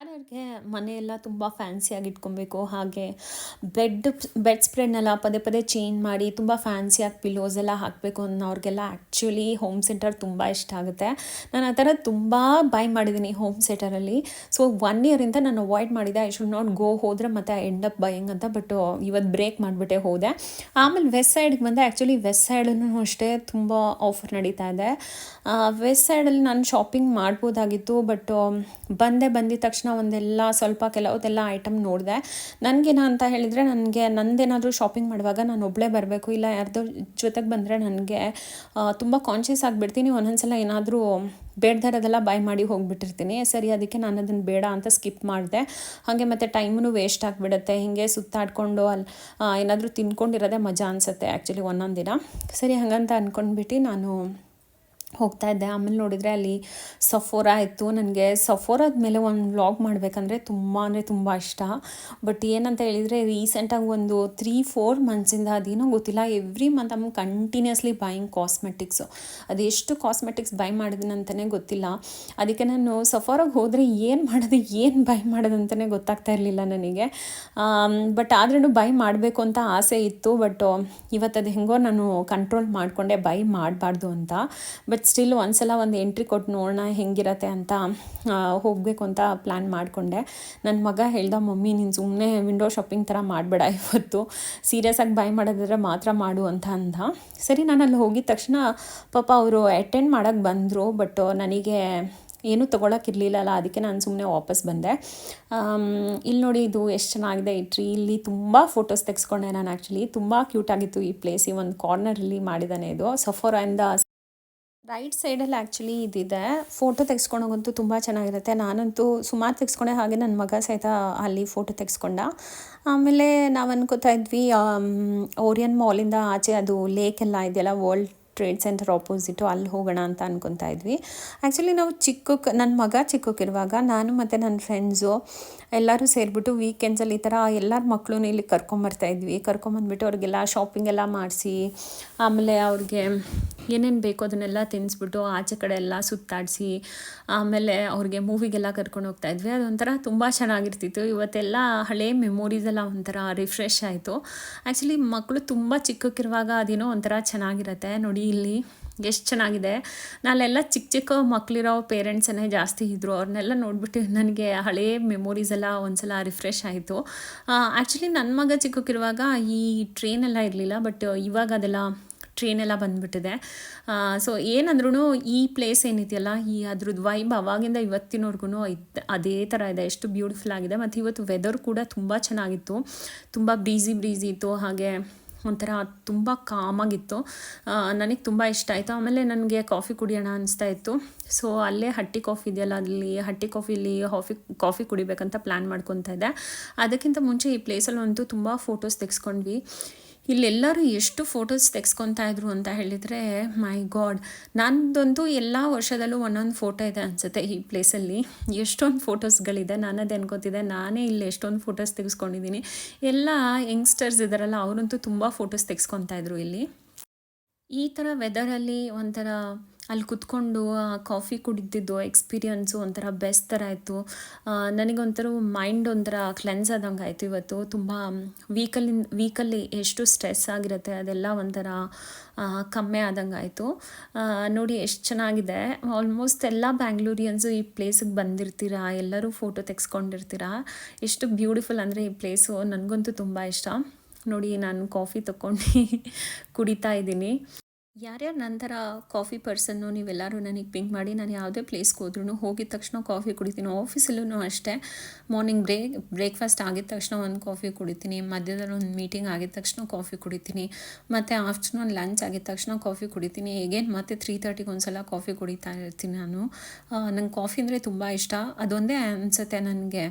ಯಾರ್ಯಾರಿಗೆ ಮನೆಯೆಲ್ಲ ತುಂಬ ಫ್ಯಾನ್ಸಿಯಾಗಿ ಇಟ್ಕೊಬೇಕು, ಹಾಗೆ ಬೆಡ್ ಸ್ಪ್ರೆಡ್ನೆಲ್ಲ ಪದೇ ಚೇಂಜ್ ಮಾಡಿ ತುಂಬ ಫ್ಯಾನ್ಸಿಯಾಗಿ ಪಿಲ್ಲೋಸ್ ಎಲ್ಲ ಹಾಕಬೇಕು ಅನ್ನೋರಿಗೆಲ್ಲ ಆ್ಯಕ್ಚುಲಿ ಹೋಮ್ ಸೆಂಟರ್ ತುಂಬ ಇಷ್ಟ ಆಗುತ್ತೆ. ನಾನು ಆ ಥರ ತುಂಬ ಬೈ ಮಾಡಿದ್ದೀನಿ ಹೋಮ್ ಸೆಂಟರಲ್ಲಿ. ಸೊ 1 ಇಯರಿಂದ ನಾನು ಅವಾಯ್ಡ್ ಮಾಡಿದೆ. ಐ ಶುಡ್ ನಾಟ್ ಹೋದರೆ ಮತ್ತೆ ಎಂಡ್ ಅಪ್ ಬೈಯಿಂಗ್ ಅಂತ. ಬಟ್ ಇವತ್ತು ಬ್ರೇಕ್ ಮಾಡಿಬಿಟ್ಟೆ ಹೋದೆ. ಆಮೇಲೆ ವೆಸ್ಟ್ ಸೈಡ್ಗೆ ಬಂದೆ. ಆ್ಯಕ್ಚುಲಿ ವೆಸ್ಟ್ ಸೈಡಲ್ಲೂ ಅಷ್ಟೇ ತುಂಬ ಆಫರ್ ನಡೀತಾ ಇದೆ. ವೆಸ್ಟ್ ಸೈಡಲ್ಲಿ ನಾನು ಶಾಪಿಂಗ್ ಮಾಡ್ಬೋದಾಗಿತ್ತು, ಬಟ್ ಬಂದಿದ ತಕ್ಷಣ ಒಂದೆಲ್ಲ ಸ್ವಲ್ಪ ಕೆಲವುದೆಲ್ಲ ಐಟಮ್ ನೋಡಿದೆ. ನನಗೇನು ಅಂತ ಹೇಳಿದರೆ, ನನಗೆ ನಂದೇನಾದರೂ ಶಾಪಿಂಗ್ ಮಾಡುವಾಗ ನಾನು ಒಬ್ಬಳೇ ಬರಬೇಕು, ಇಲ್ಲ ಯಾರ್ದೋ ಜೊತೆಗೆ ಬಂದರೆ ನನಗೆ ತುಂಬ ಕಾನ್ಷಿಯಸ್ ಆಗಿಬಿಡ್ತೀನಿ. ಒಂದೊಂದು ಸಲ ಏನಾದರೂ ಬೇಡದಿರೋದೆಲ್ಲ ಬೈ ಮಾಡಿ ಹೋಗಿಬಿಟ್ಟಿರ್ತೀನಿ. ಸರಿ, ಅದಕ್ಕೆ ನಾನು ಅದನ್ನು ಬೇಡ ಅಂತ ಸ್ಕಿಪ್ ಮಾಡಿದೆ. ಹಾಗೆ ಮತ್ತು ಟೈಮೂ ವೇಸ್ಟ್ ಆಗಿಬಿಡುತ್ತೆ. ಹೀಗೆ ಸುತ್ತಾಡಿಕೊಂಡು ಅಲ್ಲಿ ಏನಾದರೂ ತಿನ್ಕೊಂಡಿರೋದೇ ಮಜಾ ಅನಿಸುತ್ತೆ ಆ್ಯಕ್ಚುಲಿ ಒಂದೊಂದು ದಿನ. ಸರಿ, ಹಾಗಂತ ಅಂದ್ಕೊಂಡ್ಬಿಟ್ಟು ನಾನು ಹೋಗ್ತಾ ಇದ್ದೆ. ಆಮೇಲೆ ನೋಡಿದರೆ ಅಲ್ಲಿ ಸಫೋರಾ ಇತ್ತು. ನನಗೆ ಸಫೋರಾದ ಮೇಲೆ ಒಂದು ವ್ಲಾಗ್ ಮಾಡಬೇಕಂದ್ರೆ ತುಂಬ ಇಷ್ಟ. ಬಟ್ ಏನಂತ ಹೇಳಿದರೆ, ರೀಸೆಂಟಾಗಿ ಒಂದು 3-4 ಮಂತ್ಸಿಂದ ಅದೇನೋ ಗೊತ್ತಿಲ್ಲ, every month I'm continuously buying cosmetics. ಅದೆಷ್ಟು ಕಾಸ್ಮೆಟಿಕ್ಸ್ ಬೈ ಮಾಡಿದ್ದೀನಿ ಅಂತಲೇ ಗೊತ್ತಿಲ್ಲ. ಅದಕ್ಕೆ ನಾನು ಸಫೋರಾಗೆ ಹೋದರೆ ಏನು ಬೈ ಮಾಡೋದಂತಲೇ ಗೊತ್ತಾಗ್ತಾ ಇರಲಿಲ್ಲ ನನಗೆ. ಬಟ್ ಆದ್ರೂ ಬೈ ಮಾಡಬೇಕು ಅಂತ ಆಸೆ ಇತ್ತು. ಬಟ್ ಇವತ್ತು ಅದು ಹೆಂಗೋ ನಾನು ಕಂಟ್ರೋಲ್ ಮಾಡಿಕೊಂಡೆ ಬೈ ಮಾಡಬಾರ್ದು ಅಂತ. ಬಟ್ ಸ್ಟಿಲ್ ಒಂದ್ಸಲ ಒಂದು ಎಂಟ್ರಿ ಕೊಟ್ಟು ನೋಡೋಣ ಹೆಂಗಿರತ್ತೆ ಅಂತ ಹೋಗಬೇಕು ಅಂತ ಪ್ಲ್ಯಾನ್ ಮಾಡಿಕೊಂಡೆ. ನನ್ನ ಮಗ ಹೇಳ್ದ, ಮಮ್ಮಿ ನೀನು ಸುಮ್ಮನೆ ವಿಂಡೋ ಶಾಪಿಂಗ್ ಥರ ಮಾಡಬೇಡ, ಇವತ್ತು ಸೀರಿಯಸ್ಸಾಗಿ ಬೈ ಮಾಡೋದಾದ್ರೆ ಮಾತ್ರ ಮಾಡು ಅಂತ ಅಂದ. ಸರಿ, ನಾನು ಅಲ್ಲಿ ಹೋಗಿದ ತಕ್ಷಣ ಪಾಪ ಅವರು ಅಟೆಂಡ್ ಮಾಡೋಕ್ಕೆ ಬಂದರು. ಬಟ್ ನನಗೆ ಏನೂ ತೊಗೊಳಕ್ಕಿರಲಿಲ್ಲಲ್ಲ, ಅದಕ್ಕೆ ನಾನು ಸುಮ್ಮನೆ ವಾಪಸ್ ಬಂದೆ. ಇಲ್ಲಿ ನೋಡಿ, ಇದು ಎಷ್ಟು ಚೆನ್ನಾಗಿದೆ ಈ ಟ್ರೀ. ಇಲ್ಲಿ ತುಂಬ ಫೋಟೋಸ್ ತೆಗೆಸ್ಕೊಂಡೆ ನಾನು. ಆ್ಯಕ್ಚುಲಿ ತುಂಬ ಕ್ಯೂಟಾಗಿತ್ತು ಈ ಪ್ಲೇಸ್. ಈ ಒಂದು ಕಾರ್ನರಲ್ಲಿ ಮಾಡಿದ್ದಾನೆ ಇದು ಸಫೋರಾಯಿಂದ. ರೈಟ್ ಸೈಡಲ್ಲಿ ಆ್ಯಕ್ಚುಲಿ ಇದಿದೆ. ಫೋಟೋ ತೆಗೆಸ್ಕೊಂಡೋಗಂತೂ ತುಂಬ ಚೆನ್ನಾಗಿರುತ್ತೆ. ನಾನಂತೂ ಸುಮಾರು ತೆಗೆಸ್ಕೊಂಡೆ, ಹಾಗೆ ನನ್ನ ಮಗ ಸಹಿತ ಅಲ್ಲಿ ಫೋಟೋ ತೆಗೆಸ್ಕೊಂಡ. ಆಮೇಲೆ ನಾವು ಅನ್ಕೋತಾ ಇದ್ವಿ ಓರಿಯನ್ ಮಾಲಿಂದ ಆಚೆ ಅದು ಲೇಕ್ ಎಲ್ಲ ಇದೆಯಲ್ಲ, ವರ್ಲ್ಡ್ ಟ್ರೇಡ್ ಸೆಂಟರ್ ಆಪೋಸಿಟು, ಅಲ್ಲಿ ಹೋಗೋಣ ಅಂತ ಅನ್ಕೊತಾ ಇದ್ವಿ. ಆ್ಯಕ್ಚುಲಿ ನಾವು ನನ್ನ ಮಗ ಚಿಕ್ಕಕ್ಕಿರುವಾಗ ನಾನು ಮತ್ತು ನನ್ನ ಫ್ರೆಂಡ್ಸು ಎಲ್ಲರೂ ಸೇರಿಬಿಟ್ಟು ವೀಕೆಂಡ್ಸಲ್ಲಿ ಈ ಥರ ಎಲ್ಲರ ಮಕ್ಕಳು ಇಲ್ಲಿ ಕರ್ಕೊಂಬರ್ತಾಯಿದ್ವಿ. ಕರ್ಕೊಂಬಂದ್ಬಿಟ್ಟು ಅವ್ರಿಗೆಲ್ಲ ಶಾಪಿಂಗ್ ಎಲ್ಲ ಮಾಡಿಸಿ, ಆಮೇಲೆ ಅವ್ರಿಗೆ ಏನೇನು ಬೇಕೋ ಅದನ್ನೆಲ್ಲ ತಿನ್ನಿಸ್ಬಿಟ್ಟು ಆಚೆ ಕಡೆ ಎಲ್ಲ ಸುತ್ತಾಡಿಸಿ, ಆಮೇಲೆ ಅವ್ರಿಗೆ ಮೂವಿಗೆಲ್ಲ ಕರ್ಕೊಂಡು ಹೋಗ್ತಾಯಿದ್ವಿ. ಅದೊಂಥರ ತುಂಬ ಚೆನ್ನಾಗಿರ್ತಿತ್ತು. ಇವತ್ತೆಲ್ಲ ಹಳೇ ಮೆಮೊರೀಸ್ ಎಲ್ಲ ಒಂಥರ ರಿಫ್ರೆಶ್ ಆಯಿತು. ಆ್ಯಕ್ಚುಲಿ ಮಕ್ಕಳು ತುಂಬ ಚಿಕ್ಕಕ್ಕಿರುವಾಗ ಅದೇನೋ ಒಂಥರ ಚೆನ್ನಾಗಿರುತ್ತೆ. ನೋಡಿ ಇಲ್ಲಿ ಎಷ್ಟು ಚೆನ್ನಾಗಿದೆ. ನಾನೆಲ್ಲ ಚಿಕ್ಕ ಮಕ್ಕಳಿರೋ ಪೇರೆಂಟ್ಸನ್ನೇ ಜಾಸ್ತಿ ಇದ್ದರು. ಅವ್ರನ್ನೆಲ್ಲ ನೋಡಿಬಿಟ್ಟು ನನಗೆ ಹಳೇ ಮೆಮೊರೀಸ್ ಎಲ್ಲ ಒಂದ್ಸಲ ರಿಫ್ರೆಶ್ ಆಯಿತು. ಆ್ಯಕ್ಚುಲಿ ನನ್ನ ಮಗ ಚಿಕ್ಕಕ್ಕಿರುವಾಗ ಈ ಟ್ರೈನೆಲ್ಲ ಇರಲಿಲ್ಲ, ಬಟ್ ಇವಾಗ ಅದೆಲ್ಲ ಟ್ರೈನೆಲ್ಲ ಬಂದುಬಿಟ್ಟಿದೆ. ಸೊ ಏನಂದ್ರೂ ಈ ಪ್ಲೇಸ್ ಏನಿದೆಯಲ್ಲ, ಅದ್ರದ್ದು ವೈಬ್ ಅವಾಗಿಂದ ಇವತ್ತಿನವರೆಗೂ ಅದೇ ಥರ ಇದೆ. ಎಷ್ಟು ಬ್ಯೂಟಿಫುಲ್ ಆಗಿದೆ. ಮತ್ತು ಇವತ್ತು ವೆದರ್ ಕೂಡ ತುಂಬ ಚೆನ್ನಾಗಿತ್ತು. ತುಂಬ ಬ್ರೀಝಿ ಇತ್ತು. ಹಾಗೆ ಒಂಥರ ತುಂಬ ಕಾಮಾಗಿತ್ತು. ನನಗೆ ತುಂಬ ಇಷ್ಟ ಆಯಿತು. ಆಮೇಲೆ ನನಗೆ ಕಾಫಿ ಕುಡಿಯೋಣ ಅನಿಸ್ತಾ ಇತ್ತು. ಸೊ ಅಲ್ಲೇ ಹಟ್ಟಿ ಕಾಫಿ ಇದೆಯಲ್ಲ, ಅಲ್ಲಿ ಹಟ್ಟಿ ಕಾಫಿಲಿ ಕಾಫಿ ಕುಡಿಬೇಕಂತ ಪ್ಲ್ಯಾನ್ ಮಾಡ್ಕೊತಾ ಇದ್ದೆ. ಅದಕ್ಕಿಂತ ಮುಂಚೆ ಈ ಪ್ಲೇಸಲ್ಲಂತೂ ತುಂಬ ಫೋಟೋಸ್ ತೆಗೆಸ್ಕೊಂಡ್ವಿ. ಇಲ್ಲೆಲ್ಲರೂ ಎಷ್ಟು ಫೋಟೋಸ್ ತೆಗೆಸ್ಕೊತಾ ಇದ್ರು ಅಂತ ಹೇಳಿದರೆ, ಮೈ ಗಾಡ್, ನಂದಂತೂ ಎಲ್ಲ ವರ್ಷದಲ್ಲೂ ಒಂದೊಂದು ಫೋಟೋ ಇದೆ ಅನಿಸುತ್ತೆ ಈ ಪ್ಲೇಸಲ್ಲಿ. ಎಷ್ಟೊಂದು ಫೋಟೋಸ್ಗಳಿದೆ. ನಾನದೇ ಅನ್ಕೋತಿದ್ದೆ, ನಾನೇ ಇಲ್ಲಿ ಎಷ್ಟೊಂದು ಫೋಟೋಸ್ ತೆಗೆಸ್ಕೊಂಡಿದ್ದೀನಿ. ಎಲ್ಲ ಯಂಗ್ಸ್ಟರ್ಸ್ ಇದ್ದಾರಲ್ಲ, ಅವರಂತೂ ತುಂಬ ಫೋಟೋಸ್ ತೆಗೆಸ್ಕೊತಾ ಇದ್ರು ಇಲ್ಲಿ. ಈ ಥರ ವೆದರಲ್ಲಿ ಒಂಥರ ಅಲ್ಲಿ ಕುತ್ಕೊಂಡು ಕಾಫಿ ಕುಡಿದಿದ್ದು ಎಕ್ಸ್ಪೀರಿಯನ್ಸು ಒಂಥರ ಬೆಸ್ಟ್ ಥರ ಇತ್ತು. ನನಗೊಂಥರ ಮೈಂಡ್ ಒಂಥರ ಕ್ಲೆನ್ಸ್ ಆದಂಗೆ ಆಯಿತು ಇವತ್ತು. ತುಂಬ ವೀಕಲ್ಲಿ ಎಷ್ಟು ಸ್ಟ್ರೆಸ್ ಆಗಿರುತ್ತೆ ಅದೆಲ್ಲ ಒಂಥರ ಕಮ್ಮಿ ಆದಂಗೆ ಆಯಿತು. ನೋಡಿ ಎಷ್ಟು ಚೆನ್ನಾಗಿದೆ. ಆಲ್ಮೋಸ್ಟ್ ಎಲ್ಲ ಬ್ಯಾಂಗ್ಳೂರಿಯನ್ಸು ಈ ಪ್ಲೇಸಿಗೆ ಬಂದಿರ್ತೀರಾ, ಎಲ್ಲರೂ ಫೋಟೋ ತೆಗೆಸ್ಕೊಂಡಿರ್ತೀರಾ. ಎಷ್ಟು ಬ್ಯೂಟಿಫುಲ್ ಅಂದರೆ ಈ ಪ್ಲೇಸು. ನನಗಂತೂ ತುಂಬ ಇಷ್ಟ. ನೋಡಿ, ನಾನು ಕಾಫಿ ತೊಗೊಂಡು ಕುಡಿತಾ ಇದ್ದೀನಿ. ಯಾರ್ಯಾರು ನಂತರ ಕಾಫಿ ಪರ್ಸನ್ನು ನೀವೆಲ್ಲರೂ ನನಗೆ ಪಿಂಕ್ ಮಾಡಿ. ನಾನು ಯಾವುದೇ ಪ್ಲೇಸ್ಗೆ ಹೋದ್ರೂ ಹೋಗಿದ ತಕ್ಷಣ ಕಾಫಿ ಕುಡಿತೀನಿ. ಆಫೀಸಲ್ಲೂ ಅಷ್ಟೇ, ಮಾರ್ನಿಂಗ್ ಬ್ರೇಕ್ಫಾಸ್ಟ್ ಆಗಿದ ತಕ್ಷಣ ಒಂದು ಕಾಫಿ ಕುಡಿತೀನಿ. ಮಧ್ಯದಲ್ಲಿ ಒಂದು ಮೀಟಿಂಗ್ ಆಗಿದ ತಕ್ಷಣ ಕಾಫಿ ಕುಡಿತೀನಿ. ಮತ್ತು ಆಫ್ಟರ್ನೂನ್ ಲಂಚ್ ಆಗಿದ ತಕ್ಷಣ ಕಾಫಿ ಕುಡಿತೀನಿ. ಹೇಗೇನು ಮತ್ತೆ 3:30ಗೆ ಒಂದು ಸಲ ಕಾಫಿ ಕುಡಿತಾ ಇರ್ತೀನಿ ನಾನು. ನಂಗೆ ಕಾಫಿ ಅಂದರೆ ತುಂಬ ಇಷ್ಟ. ಅದೊಂದೇ ಅನಿಸುತ್ತೆ ನನಗೆ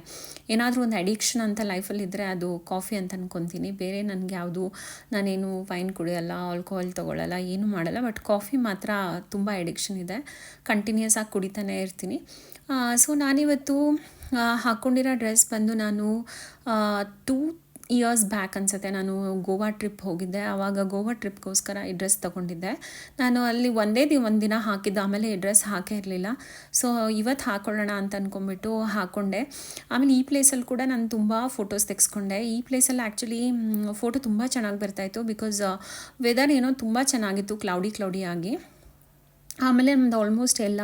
ಏನಾದರೂ ಒಂದು ಅಡಿಕ್ಷನ್ ಅಂತ ಲೈಫಲ್ಲಿ ಇದ್ದರೆ ಅದು ಕಾಫಿ ಅಂತ ಅನ್ಕೊತೀನಿ. ಬೇರೆ ನನಗೆ ಯಾವುದು, ನಾನೇನು ವೈನ್ ಕುಡಿಯೋಲ್ಲ, ಆಲ್ಕೋಹಾಲ್ ತೊಗೊಳ್ಳಲ್ಲ, ಏನು ಮಾಡಲ್ಲ. ಬಟ್ ಕಾಫಿ ಮಾತ್ರ ತುಂಬ ಎಡಿಕ್ಷನ್ ಇದೆ. ಕಂಟಿನ್ಯೂಸ್ ಆಗಿ ಕುಡಿತಾನೆ ಇರ್ತೀನಿ. ಸೊ ನಾನಿವತ್ತು ಹಾಕ್ಕೊಂಡಿರೋ ಡ್ರೆಸ್ ಬಂದು ನಾನು 2 ಇಯರ್ಸ್ ಬ್ಯಾಕ್ ಅನಿಸುತ್ತೆ ನಾನು ಗೋವಾ ಟ್ರಿಪ್ ಹೋಗಿದ್ದೆ. ಆವಾಗ ಗೋವಾ ಟ್ರಿಪ್ಗೋಸ್ಕರ ಈ ಡ್ರೆಸ್ ತೊಗೊಂಡಿದ್ದೆ. ನಾನು ಅಲ್ಲಿ ಒಂದು ದಿನ ಹಾಕಿದ್ದೆ, ಆಮೇಲೆ ಈ ಡ್ರೆಸ್ ಹಾಕೇ ಇರಲಿಲ್ಲ. ಸೊ ಇವತ್ತು ಹಾಕ್ಕೊಳ್ಳೋಣ ಅಂತ ಅಂದ್ಕೊಂಬಿಟ್ಟು ಹಾಕ್ಕೊಂಡೆ. ಆಮೇಲೆ ಈ ಪ್ಲೇಸಲ್ಲಿ ಕೂಡ ನಾನು ತುಂಬ ಫೋಟೋಸ್ ತೆಗೆಸ್ಕೊಂಡೆ. ಈ ಪ್ಲೇಸಲ್ಲಿ ಆ್ಯಕ್ಚುಲಿ ಫೋಟೋ ತುಂಬ ಚೆನ್ನಾಗಿ ಬರ್ತಾಯಿತ್ತು. ಬಿಕಾಸ್ ವೆದರ್ ಏನೋ ತುಂಬ ಚೆನ್ನಾಗಿತ್ತು, ಕ್ಲೌಡಿ ಆಗಿ. ಆಮೇಲೆ ನಮ್ದು ಆಲ್ಮೋಸ್ಟ್ ಎಲ್ಲ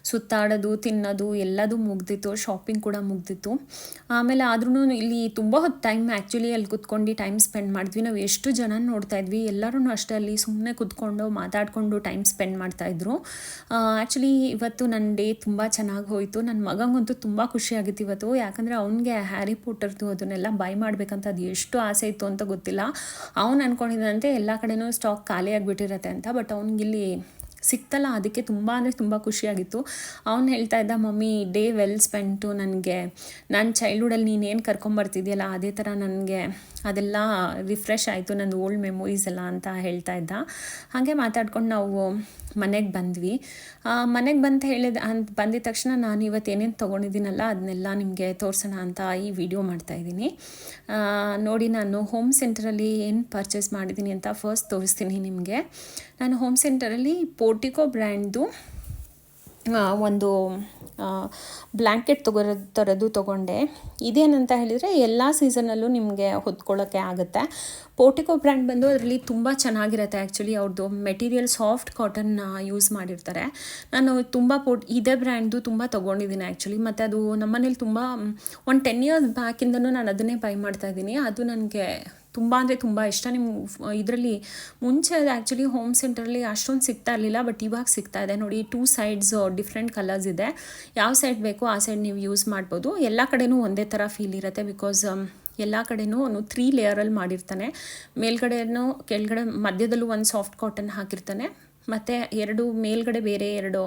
ಸುತ್ತಾಡೋದು ತಿನ್ನೋದು ಎಲ್ಲದೂ ಮುಗ್ದಿತ್ತು, ಶಾಪಿಂಗ್ ಕೂಡ ಮುಗ್ದಿತ್ತು. ಆಮೇಲೆ ಆದ್ರೂ ಇಲ್ಲಿ ತುಂಬ ಹೊತ್ತು ಟೈಮ್ ಆ್ಯಕ್ಚುಲಿ ಅಲ್ಲಿ ಕುತ್ಕೊಂಡು ಟೈಮ್ ಸ್ಪೆಂಡ್ ಮಾಡಿದ್ವಿ. ನಾವು ಎಷ್ಟು ಜನ ನೋಡ್ತಾ ಇದ್ವಿ, ಎಲ್ಲರೂ ಅಷ್ಟೇ ಅಲ್ಲಿ ಸುಮ್ಮನೆ ಕುತ್ಕೊಂಡು ಮಾತಾಡಿಕೊಂಡು ಟೈಮ್ ಸ್ಪೆಂಡ್ ಮಾಡ್ತಾಯಿದ್ರು. ಆ್ಯಕ್ಚುಲಿ ಇವತ್ತು ನನ್ನ ಡೇ ತುಂಬ ಚೆನ್ನಾಗಿ ಹೋಯಿತು. ನನ್ನ ಮಗಂಗಂತೂ ತುಂಬ ಖುಷಿಯಾಗಿತ್ತು ಇವತ್ತು, ಯಾಕಂದರೆ ಅವನಿಗೆ ಹ್ಯಾರಿ ಪಾಟರ್ದು ಅದನ್ನೆಲ್ಲ ಬೈ ಮಾಡಬೇಕಂತ ಅದು ಎಷ್ಟು ಆಸೆ ಇತ್ತು ಅಂತ ಗೊತ್ತಿಲ್ಲ. ಅವ್ನು ಅಂದ್ಕೊಂಡಿದ್ದಂತೆ ಎಲ್ಲ ಕಡೆನೂ ಸ್ಟಾಕ್ ಖಾಲಿ ಆಗಿಬಿಟ್ಟಿರತ್ತೆ ಅಂತ, ಬಟ್ ಅವ್ನಿಗಿಲ್ಲಿ ಸಿಕ್ತಲ್ಲ, ಅದಕ್ಕೆ ತುಂಬ ಅಂದರೆ ತುಂಬ ಖುಷಿಯಾಗಿತ್ತು. ಅವ್ನು ಹೇಳ್ತಾ ಇದ್ದ, ಮಮ್ಮಿ ಡೇ ವೆಲ್ ಸ್ಪೆಂಟು, ನನಗೆ ನನ್ನ ಚೈಲ್ಡ್ಹುಡಲ್ಲಿ ನೀನೇನು ಕರ್ಕೊಂಬರ್ತಿದ್ಯಲ್ಲ ಅದೇ ಥರ ನನಗೆ ಅದೆಲ್ಲ ರಿಫ್ರೆಶ್ ಆಯಿತು, ನನ್ನ ಓಲ್ಡ್ ಮೆಮೊರೀಸ್ ಎಲ್ಲ ಅಂತ ಹೇಳ್ತಾ ಇದ್ದ. ಹಾಗೆ ಮಾತಾಡ್ಕೊಂಡು ನಾವು ಮನೆಗೆ ಬಂದ್ವಿ. ಮನೆಗೆ ಬಂದಿದ ತಕ್ಷಣ ನಾನು ಇವತ್ತು ಏನೇನು ತೊಗೊಂಡಿದ್ದೀನಲ್ಲ ಅದನ್ನೆಲ್ಲ ನಿಮಗೆ ತೋರಿಸೋಣ ಅಂತ ಈ ವಿಡಿಯೋ ಮಾಡ್ತಾಯಿದ್ದೀನಿ. ನೋಡಿ, ನಾನು ಹೋಮ್ ಸೆಂಟರಲ್ಲಿ ಏನು ಪರ್ಚೇಸ್ ಮಾಡಿದ್ದೀನಿ ಅಂತ ಫಸ್ಟ್ ತೋರಿಸ್ತೀನಿ ನಿಮಗೆ. ನಾನು ಹೋಮ್ ಸೆಂಟರಲ್ಲಿ ಪೋರ್ಟಿಕೋ ಬ್ರ್ಯಾಂಡ್ದು ಒಂದು ಬ್ಲ್ಯಾಂಕೆಟ್ ಥರದ್ದು ತೊಗೊಂಡೆ. ಇದೇನಂತ ಹೇಳಿದರೆ ಎಲ್ಲ ಸೀಸನಲ್ಲೂ ನಿಮಗೆ ಹೊತ್ಕೊಳ್ಳೋಕ್ಕೆ ಆಗುತ್ತೆ. ಪೋರ್ಟಿಕೋ ಬ್ರ್ಯಾಂಡ್ ಬಂದು ಅದರಲ್ಲಿ ತುಂಬ ಚೆನ್ನಾಗಿರುತ್ತೆ. ಆ್ಯಕ್ಚುಲಿ ಅವ್ರದ್ದು ಮೆಟೀರಿಯಲ್ ಸಾಫ್ಟ್ ಕಾಟನ್ ಯೂಸ್ ಮಾಡಿರ್ತಾರೆ. ನಾನು ಇದೇ ಬ್ರ್ಯಾಂಡ್ದು ತುಂಬ ತೊಗೊಂಡಿದ್ದೀನಿ ಆ್ಯಕ್ಚುಲಿ. ಮತ್ತು ಅದು ನಮ್ಮನೇಲಿ ತುಂಬ ಒಂದು 10 years ಬ್ಯಾಕಿಂದನೂ ನಾನು ಅದನ್ನೇ ಬೈ ಮಾಡ್ತಾಯಿದ್ದೀನಿ. ಅದು ನನಗೆ ತುಂಬ ಅಂದರೆ ತುಂಬ ಇಷ್ಟ. ಇದರಲ್ಲಿ ಮುಂಚೆ ಅದು ಆ್ಯಕ್ಚುಲಿ ಹೋಮ್ ಸೆಂಟರಲ್ಲಿ ಅಷ್ಟೊಂದು ಸಿಗ್ತಾ ಇರಲಿಲ್ಲ, ಬಟ್ ಇವಾಗ ಸಿಗ್ತಾ ಇದೆ. ನೋಡಿ, 2 sides ಡಿಫ್ರೆಂಟ್ ಕಲರ್ಸ್ ಇದೆ. ಯಾವ ಸೈಡ್ ಬೇಕೋ ಆ ಸೈಡ್ ನೀವು ಯೂಸ್ ಮಾಡ್ಬೋದು. ಎಲ್ಲ ಕಡೆನೂ ಒಂದೇ ಥರ ಫೀಲ್ ಇರುತ್ತೆ, ಬಿಕಾಸ್ ಎಲ್ಲ ಕಡೆನೂ ಅವನು 3 ಲೇಯರಲ್ಲಿ ಮಾಡಿರ್ತಾನೆ. ಮೇಲ್ಗಡೆನೂ ಕೆಳಗಡೆ ಮಧ್ಯದಲ್ಲೂ ಒಂದು ಸಾಫ್ಟ್ ಕಾಟನ್ ಹಾಕಿರ್ತಾನೆ, ಮತ್ತು 2 ಮೇಲ್ಗಡೆ ಬೇರೆ 2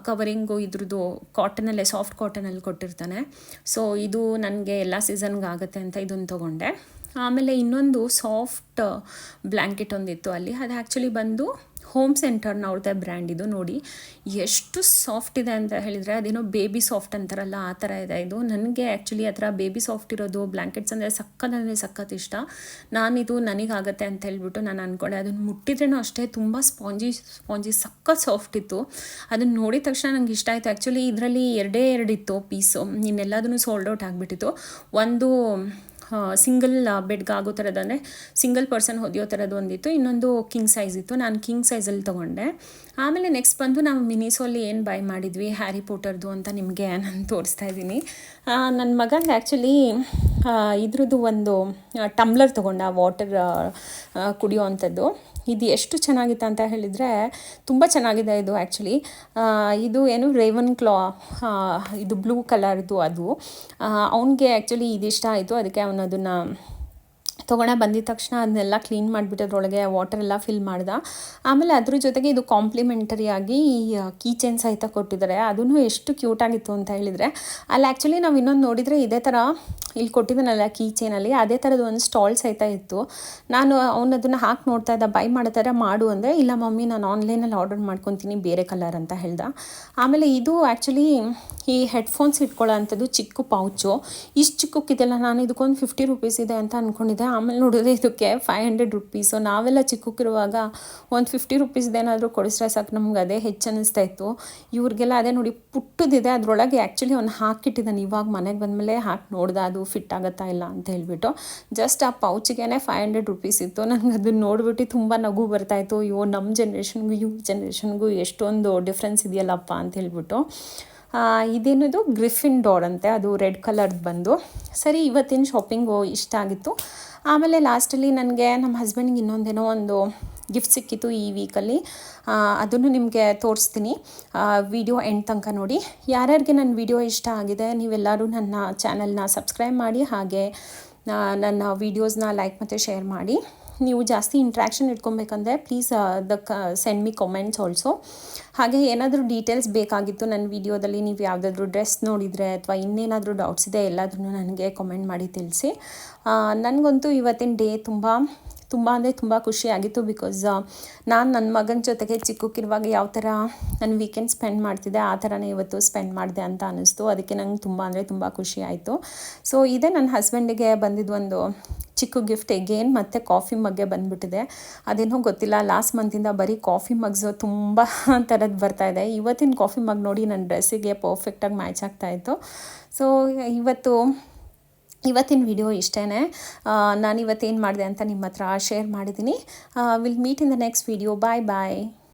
ಕವರಿಂಗು ಇದ್ರದ್ದು ಕಾಟನಲ್ಲೇ ಸಾಫ್ಟ್ ಕಾಟನಲ್ಲಿ ಕೊಟ್ಟಿರ್ತಾನೆ. ಸೊ ಇದು ನನಗೆ ಎಲ್ಲ ಸೀಸನ್ಗೆ ಆಗುತ್ತೆ ಅಂತ ಇದನ್ನು ತೊಗೊಂಡೆ. ಆಮೇಲೆ ಇನ್ನೊಂದು ಸಾಫ್ಟ್ ಬ್ಲ್ಯಾಂಕೆಟ್ ಒಂದಿತ್ತು ಅಲ್ಲಿ, ಅದು ಆ್ಯಕ್ಚುಲಿ ಬಂದು ಹೋಮ್ ಸೆಂಟರ್ನವ್ರದ್ದೇ ಬ್ರ್ಯಾಂಡ್. ಇದು ನೋಡಿ ಎಷ್ಟು ಸಾಫ್ಟ್ ಇದೆ ಅಂತ ಹೇಳಿದರೆ, ಅದೇನೋ ಬೇಬಿ ಸಾಫ್ಟ್ ಅಂತಾರಲ್ಲ ಆ ಥರ ಇದೆ ಇದು. ನನಗೆ ಆ್ಯಕ್ಚುಲಿ ಆ ಥರ ಬೇಬಿ ಸಾಫ್ಟ್ ಇರೋದು ಬ್ಲ್ಯಾಂಕೆಟ್ಸ್ ಅಂದರೆ ಸಖತ್ ಇಷ್ಟ. ನಾನಿದು ನನಗಾಗತ್ತೆ ಅಂತ ಹೇಳ್ಬಿಟ್ಟು ನಾನು ಅಂದ್ಕೊಂಡೆ. ಅದನ್ನು ಮುಟ್ಟಿದ್ರೇನೂ ಅಷ್ಟೇ ತುಂಬ ಸ್ಪಾಂಜಿ ಸಖತ್ ಸಾಫ್ಟ್ ಇತ್ತು. ಅದನ್ನು ನೋಡಿದ ತಕ್ಷಣ ನನಗೆ ಇಷ್ಟ ಆಯಿತು. ಆ್ಯಕ್ಚುಲಿ ಇದರಲ್ಲಿ 2 ಇತ್ತು ಪೀಸು, ಇನ್ನೆಲ್ಲದೂ ಸೋಲ್ಡ್ ಔಟ್ ಆಗಿಬಿಟ್ಟಿತ್ತು. ಒಂದು ಸಿಂಗಲ್ ಬೆಡ್ಗೆ ಆಗೋ ಥರದ್ದು, ಅಂದರೆ ಸಿಂಗಲ್ ಪರ್ಸನ್ ಹೊದಿಯೋ ಥರದ್ದು ಒಂದಿತ್ತು, ಇನ್ನೊಂದು ಕಿಂಗ್ ಸೈಜ್ ಇತ್ತು. ನಾನು ಕಿಂಗ್ ಸೈಜಲ್ಲಿ ತೊಗೊಂಡೆ. ಆಮೇಲೆ ನೆಕ್ಸ್ಟ್ ಬಂದು ನಾವು ಮಿನಿಸೋಲ್ಲಿ ಏನು ಬೈ ಮಾಡಿದ್ವಿ ಹ್ಯಾರಿ ಪಾಟರ್ದು ಅಂತ ನಿಮಗೆ ನಾನು ತೋರಿಸ್ತಾ ಇದ್ದೀನಿ. ನನ್ನ ಮಗಂಗೆ ಆ್ಯಕ್ಚುಲಿ ಇದ್ರದ್ದು ಒಂದು ಟಮ್ಲರ್ ತೊಗೊಂಡ, ವಾಟರ್ ಕುಡಿಯೋ ಅಂಥದ್ದು. ಇದು ಎಷ್ಟು ಚೆನ್ನಾಗಿತ್ತು ಅಂತ ಹೇಳಿದರೆ ತುಂಬ ಚೆನ್ನಾಗಿದೆ ಇದು ಆ್ಯಕ್ಚುಲಿ. ಇದು ಏನು ರೇವನ್ ಕ್ಲಾ, ಇದು ಬ್ಲೂ ಕಲರ್ದು ಅದು. ಅವನಿಗೆ ಆ್ಯಕ್ಚುಲಿ ಇದಿಷ್ಟ ಆಯಿತು, ಅದಕ್ಕೆ ಅವನು ಅದನ್ನು ಬಂದಿದ ತಕ್ಷಣ ಅದನ್ನೆಲ್ಲ ಕ್ಲೀನ್ ಮಾಡಿಬಿಟ್ಟು ಅದರೊಳಗೆ ವಾಟರೆಲ್ಲ ಫಿಲ್ ಮಾಡ್ದ. ಆಮೇಲೆ ಅದ್ರ ಜೊತೆಗೆ ಇದು ಕಾಂಪ್ಲಿಮೆಂಟರಿಯಾಗಿ ಕೀ ಚೈನ್ ಸಹಿತ ಕೊಟ್ಟಿದ್ದಾರೆ. ಅದೂ ಎಷ್ಟು ಕ್ಯೂಟಾಗಿತ್ತು ಅಂತ ಹೇಳಿದರೆ, ಅಲ್ಲಿ ಆ್ಯಕ್ಚುಲಿ ನಾವು ಇನ್ನೊಂದು ನೋಡಿದರೆ ಇದೇ ಥರ ಇಲ್ಲಿ ಕೊಟ್ಟಿದ್ದಾನಲ್ಲ ಕೀ ಚೈನಲ್ಲಿ, ಅದೇ ಥರದ್ದು ಒಂದು ಸ್ಟಾಲ್ ಸಹಿತ ಇತ್ತು. ನಾನು ಅದನ್ನು ಹಾಕಿ ನೋಡ್ತಾ ಇದ್ದ, ಬೈ ಮಾಡೋ ಥರ ಮಾಡು ಅಂದರೆ, ಇಲ್ಲ ಮಮ್ಮಿ ನಾನು ಆನ್ಲೈನಲ್ಲಿ ಆರ್ಡರ್ ಮಾಡ್ಕೊತೀನಿ ಬೇರೆ ಕಲರ್ ಅಂತ ಹೇಳ್ದ. ಆಮೇಲೆ ಇದು ಆ್ಯಕ್ಚುಲಿ ಈ ಹೆಡ್ಫೋನ್ಸ್ ಇಟ್ಕೊಳ್ಳೋ ಅಂಥದ್ದು ಚಿಕ್ಕ ಪೌಚು. ಇಷ್ಟು ಚಿಕ್ಕಕ್ಕಿದೆಲ್ಲ, ನಾನು ಇದಕ್ಕೊಂದು 50 rupees ಇದೆ ಅಂತ ಅಂದ್ಕೊಂಡಿದ್ದೆ. ಆಮೇಲೆ ನೋಡಿದ್ರೆ ಇದಕ್ಕೆ 500 rupees. ನಾವೆಲ್ಲ ಚಿಕ್ಕಕ್ಕಿರುವಾಗ ಒಂದು 50 rupees ಏನಾದರೂ ಕೊಡಿಸ್ರೆ ಸಾಕು, ನಮ್ಗೆ ಅದೇ ಹೆಚ್ಚು ಅನ್ನಿಸ್ತಾ ಇತ್ತು. ಇವ್ರಿಗೆಲ್ಲ ಅದೇ ನೋಡಿ ಪುಟ್ಟದಿದೆ, ಅದರೊಳಗೆ ಆ್ಯಕ್ಚುಲಿ ಅವ್ನು ಹಾಕಿಟ್ಟಿದ್ದಾನೆ. ಇವಾಗ ಮನೆಗೆ ಬಂದಮೇಲೆ ಹಾಕಿ ನೋಡ್ದೆ ಅದು ಫಿಟ್ ಆಗುತ್ತಾ ಇಲ್ಲ ಅಂತ ಹೇಳ್ಬಿಟ್ಟು. ಜಸ್ಟ್ ಆ ಪೌಚಿಗೆ 500 rupees ಇತ್ತು. ನನಗೆ ಅದನ್ನು ನೋಡಿಬಿಟ್ಟು ತುಂಬ ನಗು ಬರ್ತಾಯಿತ್ತು. ಅಯ್ಯೋ, ನಮ್ಮ ಜನ್ರೇಷನ್ಗೂ ಇವ್ರ ಜನ್ರೇಷನ್ಗೂ ಎಷ್ಟೊಂದು ಡಿಫ್ರೆನ್ಸ್ ಇದೆಯಲ್ಲಪ್ಪ ಅಂತ ಹೇಳ್ಬಿಟ್ಟು. ಇದೇನದು ಗ್ರಿಫಿಂಡೋರ್ ಅಂತೆ, ಅದು ರೆಡ್ ಕಲರ್ದು ಬಂದು. ಸರಿ, ಇವತ್ತಿನ ಶಾಪಿಂಗು ಇಷ್ಟ ಆಗಿತ್ತು. ಆಮೇಲೆ ಲಾಸ್ಟಲ್ಲಿ ನನಗೆ ನಮ್ಮ ಹಸ್ಬೆಂಡ್ಗೆ ಇನ್ನೊಂದೇನೋ ಒಂದು ಗಿಫ್ಟ್ ಸಿಕ್ಕಿತ್ತು ಈ ವೀಕಲ್ಲಿ. ಅದನ್ನು ನಿಮಗೆ ತೋರಿಸ್ತೀನಿ, ವಿಡಿಯೋ ಎಂಡ್ ತನಕ ನೋಡಿ. ಯಾರ್ಯಾರಿಗೆ ನನ್ನ ವಿಡಿಯೋ ಇಷ್ಟ ಆಗಿದೆ ನೀವೆಲ್ಲರೂ ನನ್ನ ಚಾನಲ್ನ ಸಬ್ಸ್ಕ್ರೈಬ್ ಮಾಡಿ, ಹಾಗೆ ನನ್ನ ವೀಡಿಯೋಸ್ನ ಲೈಕ್ ಮತ್ತು ಶೇರ್ ಮಾಡಿ. ನೀವು ಜಾಸ್ತಿ ಇಂಟ್ರ್ಯಾಕ್ಷನ್ ಇಟ್ಕೊಬೇಕಂದ್ರೆ please send me comments also. ಹಾಗೆ ಏನಾದರೂ ಡೀಟೇಲ್ಸ್ ಬೇಕಾಗಿತ್ತು ನನ್ನ ವೀಡಿಯೋದಲ್ಲಿ, ನೀವು ಯಾವುದಾದ್ರೂ ಡ್ರೆಸ್ ನೋಡಿದರೆ ಅಥವಾ ಇನ್ನೇನಾದರೂ ಡೌಟ್ಸ್ ಇದೆ ಎಲ್ಲದನ್ನು ನನಗೆ ಕಮೆಂಟ್ ಮಾಡಿ ತಿಳಿಸಿ. ನನಗಂತೂ ಇವತ್ತಿನ ಡೇ ತುಂಬ ಅಂದರೆ ತುಂಬ ಖುಷಿಯಾಗಿತ್ತು. ಬಿಕಾಸ್ ನಾನು ನನ್ನ ಮಗನ ಜೊತೆಗೆ ಚಿಕ್ಕಕ್ಕಿರುವಾಗ ಯಾವ ಥರ ನನ್ನ ವೀಕೆಂಡ್ ಸ್ಪೆಂಡ್ ಮಾಡ್ತಿದ್ದೆ ಆ ಥರನೇ ಇವತ್ತು ಸ್ಪೆಂಡ್ ಮಾಡಿದೆ ಅಂತ ಅನ್ನಿಸ್ತು. ಅದಕ್ಕೆ ನಂಗೆ ತುಂಬ ಅಂದರೆ ತುಂಬ ಖುಷಿ ಆಯಿತು. ಸೊ ಇದೇ ನನ್ನ ಹಸ್ಬೆಂಡಿಗೆ ಬಂದಿದ್ದು ಒಂದು ಚಿಕ್ಕ ಗಿಫ್ಟ್. ಎಗೇನ್ ಮತ್ತು ಕಾಫಿ ಮಗ್ಗೆ ಬಂದುಬಿಟ್ಟಿದೆ. ಅದೇನೋ ಗೊತ್ತಿಲ್ಲ, ಲಾಸ್ಟ್ ಮಂತಿಂದ ಬರೀ ಕಾಫಿ ಮಗ್ಸು ತುಂಬ ಥರದ್ದು ಬರ್ತಾಯಿದೆ. ಇವತ್ತಿನ ಕಾಫಿ ಮಗ್ ನೋಡಿ ನನ್ನ ಡ್ರೆಸ್ಸಿಗೆ ಪರ್ಫೆಕ್ಟಾಗಿ ಮ್ಯಾಚ್ ಆಗ್ತಾಯಿತ್ತು. ಸೊ ಇವತ್ತಿನ ವಿಡಿಯೋ ಇಷ್ಟೇ. ನಾನು ಇವತ್ತೇನು ಮಾಡಿದೆ ಅಂತ ನಿಮ್ಮ ಹತ್ರ ಶೇರ್ ಮಾಡಿದ್ದೀನಿ. Will meet in the next video. Bye.